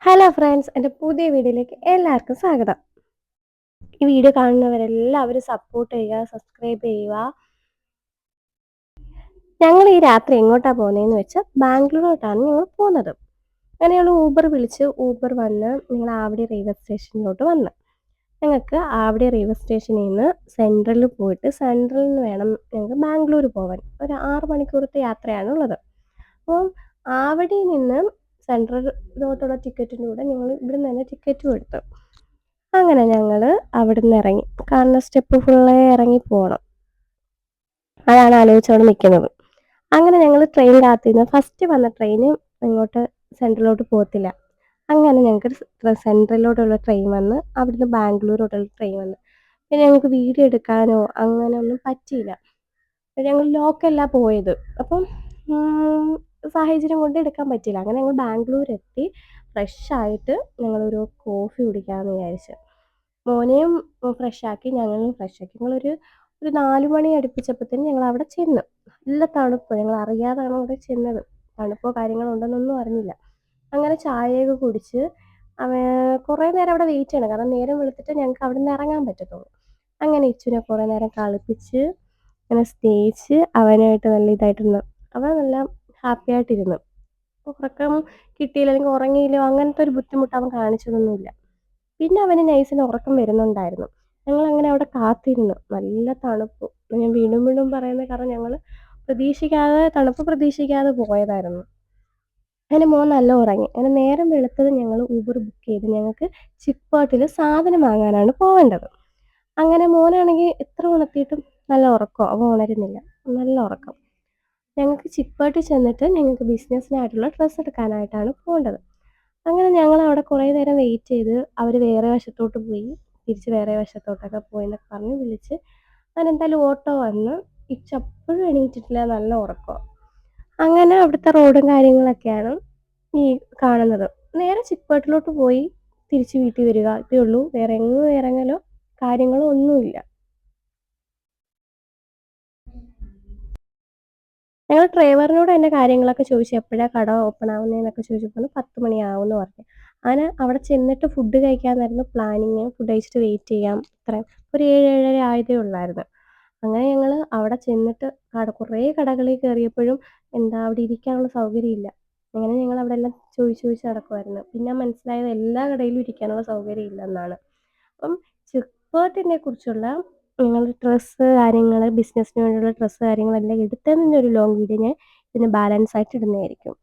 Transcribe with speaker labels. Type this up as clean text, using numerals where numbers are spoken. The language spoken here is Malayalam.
Speaker 1: ഹലോ ഫ്രണ്ട്സ്, എൻ്റെ പുതിയ വീഡിയോയിലേക്ക് എല്ലാവർക്കും സ്വാഗതം. ഈ വീഡിയോ കാണുന്നവരെല്ലാവരും സപ്പോർട്ട് ചെയ്യുക, സബ്സ്ക്രൈബ് ചെയ്യുക. ഞങ്ങൾ ഈ രാത്രി എങ്ങോട്ടാണ് പോകുന്നതെന്ന് വെച്ചാൽ ബാംഗ്ലൂരോട്ടാണ് ഞങ്ങൾ പോകുന്നത്. അങ്ങനെ ഞങ്ങൾ ഊബർ വിളിച്ച് ഊബർ വന്ന് ഞങ്ങൾ ആവടി റെയിൽവേ സ്റ്റേഷനിലോട്ട് വന്ന്. ഞങ്ങൾക്ക് ആവടി റെയിൽവേ സ്റ്റേഷനിൽ നിന്ന് സെൻട്രലിൽ പോയിട്ട് സെൻട്രലിൽ നിന്ന് വേണം ഞങ്ങൾക്ക് ബാംഗ്ലൂർ പോകാൻ. ഒരു 6 മണിക്കൂറത്തെ യാത്രയാണുള്ളത്. അപ്പം ആവടിയിൽ നിന്ന് സെൻട്രലിലോട്ടുള്ള ടിക്കറ്റിൻ്റെ കൂടെ ഞങ്ങൾ ഇവിടെ നിന്ന് തന്നെ ടിക്കറ്റും എടുത്തു. അങ്ങനെ ഞങ്ങൾ അവിടുന്ന് ഇറങ്ങി. കാരണം സ്റ്റെപ്പ് ഫുള്ളേ ഇറങ്ങി പോകണം. അതാണ് ആലോചിച്ചവിടെ നിൽക്കുന്നത്. അങ്ങനെ ഞങ്ങൾ ട്രെയിൻ കാത്തിരുന്നു. ഫസ്റ്റ് വന്ന ട്രെയിന് ഇങ്ങോട്ട് സെൻട്രലിലോട്ട് പോകത്തില്ല. അങ്ങനെ ഞങ്ങൾക്ക് സെൻട്രലിലോട്ടുള്ള ട്രെയിൻ വന്ന് അവിടുന്ന് ബാംഗ്ലൂരോട്ടുള്ള ട്രെയിൻ വന്ന്. പിന്നെ ഞങ്ങൾക്ക് വീഡിയോ എടുക്കാനോ അങ്ങനെ ഒന്നും പറ്റിയില്ല. ഞങ്ങൾ ലോക്കലിലാണ് പോയത്. അപ്പം സാഹചര്യം കൊണ്ട് എടുക്കാൻ പറ്റിയില്ല. അങ്ങനെ ഞങ്ങൾ ബാംഗ്ലൂർ എത്തി ഫ്രഷായിട്ട് ഞങ്ങളൊരു കോഫി കുടിക്കാമെന്ന് വിചാരിച്ചു. മോനെയും ഫ്രഷാക്കി ഞങ്ങളും ഫ്രഷാക്കി. ഒരു 4 മണി അടുപ്പിച്ചപ്പോഴത്തേനും ഞങ്ങളവിടെ ചെന്നു. നല്ല തണുപ്പ്. ഞങ്ങൾ അറിയാതാണ് അവിടെ ചെന്നത്. തണുപ്പോ കാര്യങ്ങളോ ഉണ്ടെന്നൊന്നും അറിഞ്ഞില്ല. അങ്ങനെ ചായയൊക്കെ കുടിച്ച് കുറേ നേരം അവിടെ വെയിറ്റ് ചെയ്യണം. കാരണം നേരം വെളുത്തിട്ട് ഞങ്ങൾക്ക് അവിടുന്ന് ഇറങ്ങാൻ പറ്റത്തുള്ളൂ. അങ്ങനെ ഇച്ചുനെ കുറേ നേരം കളിപ്പിച്ച് അങ്ങനെ സ്നേഹിച്ച് അവനായിട്ട് നല്ല ഇതായിട്ടിരുന്നു. അവൻ നല്ല ഹാപ്പി ആയിട്ടിരുന്നു. ഉറക്കം കിട്ടിയില്ല അല്ലെങ്കിൽ ഉറങ്ങിയില്ലോ അങ്ങനത്തെ ഒരു ബുദ്ധിമുട്ട് അവൻ കാണിച്ചതൊന്നുമില്ല. പിന്നെ അവന് നൈസിന് ഉറക്കം വരുന്നുണ്ടായിരുന്നു. ഞങ്ങളങ്ങനെ അവിടെ കാത്തിരുന്നു. നല്ല തണുപ്പ്. ഞാൻ വീണ്ടും വീണ്ടും പറയുന്നത് കാരണം ഞങ്ങൾ തണുപ്പ് പ്രതീക്ഷിക്കാതെ പോയതായിരുന്നു. അങ്ങനെ മോൻ നല്ല ഉറങ്ങി. അങ്ങനെ നേരം വെളുത്തത് ഞങ്ങൾ ഊബർ ബുക്ക് ചെയ്ത് ഞങ്ങൾക്ക് ചിക്ക്‌പേട്ടിൽ സാധനം വാങ്ങാനാണ് പോവേണ്ടത്. അങ്ങനെ മോനാണെങ്കിൽ എത്ര ഉണർത്തിയിട്ടും നല്ല ഉറക്കമാണ്. അവൻ ഉണരുന്നില്ല. നല്ല ഉറക്കം. ഞങ്ങൾക്ക് ചിക്ക്‌പേട്ടിൽ ചെന്നിട്ട് ഞങ്ങൾക്ക് ബിസിനസ്സിനായിട്ടുള്ള ഡ്രസ്സ് എടുക്കാനായിട്ടാണ് പോകേണ്ടത്. അങ്ങനെ ഞങ്ങളവിടെ കുറേ നേരം വെയിറ്റ് ചെയ്ത് അവർ വേറെ വശത്തോട്ട് പോയി. തിരിച്ച് വേറെ വശത്തോട്ടൊക്കെ പോയെന്നൊക്കെ പറഞ്ഞ് വിളിച്ച് അങ്ങനെ എന്തായാലും ഓട്ടോ വന്ന്. ഇച്ചപ്പോഴും എണീറ്റിട്ടില്ല. നല്ല ഉറക്കമാണ്. അങ്ങനെ അവിടുത്തെ റോഡും കാര്യങ്ങളൊക്കെയാണ് ഈ കാണുന്നത്. നേരെ ചിക്ക്‌പേട്ടിലോട്ട് പോയി തിരിച്ച് വീട്ടിൽ വരിക. ഇതേ ഉള്ളൂ. വേറെ എങ്ങും ഇറങ്ങലോ കാര്യങ്ങളോ ഒന്നുമില്ല. ഞങ്ങൾ ഡ്രൈവറിനോട് അതിൻ്റെ കാര്യങ്ങളൊക്കെ ചോദിച്ചു. എപ്പോഴാണ് കട ഓപ്പൺ ആവുന്നതെന്നൊക്കെ ചോദിച്ചപ്പോൾ 10 മണിയാവുമെന്ന് പറഞ്ഞു. അങ്ങനെ അവിടെ ചെന്നിട്ട് ഫുഡ് കഴിക്കാമെന്നായിരുന്നു പ്ലാനിങ്. ഫുഡ് കഴിച്ചിട്ട് വെയിറ്റ് ചെയ്യാം. ഇത്രയും ഒരു 7, 7:30 ആയതേ ഉള്ളായിരുന്നു. അങ്ങനെ ഞങ്ങൾ അവിടെ ചെന്നിട്ട് കുറേ കടകളിൽ കയറിയപ്പോഴും അവിടെ ഇരിക്കാനുള്ള സൗകര്യമില്ല. അങ്ങനെ ഞങ്ങൾ അവിടെ എല്ലാം ചോദിച്ച് നടക്കുമായിരുന്നു. പിന്നെ മനസ്സിലായത് എല്ലാ കടയിലും ഇരിക്കാനുള്ള സൗകര്യം ഇല്ലെന്നാണ്. അപ്പം ചിക്ക്‌പേട്ടിനെ കുറിച്ചുള്ള ഡ്രസ്സ് കാര്യങ്ങൾ ബിസിനസ്സിന് വേണ്ടിയുള്ള ഡ്രസ്സ് കാര്യങ്ങളെല്ലാം എടുത്തതിൻ്റെ ഒരു ലോങ് വീഡിയോ ഞാൻ ഇതിന് ബാലൻസ് ആയിട്ട് ഇടുന്നതായിരിക്കും.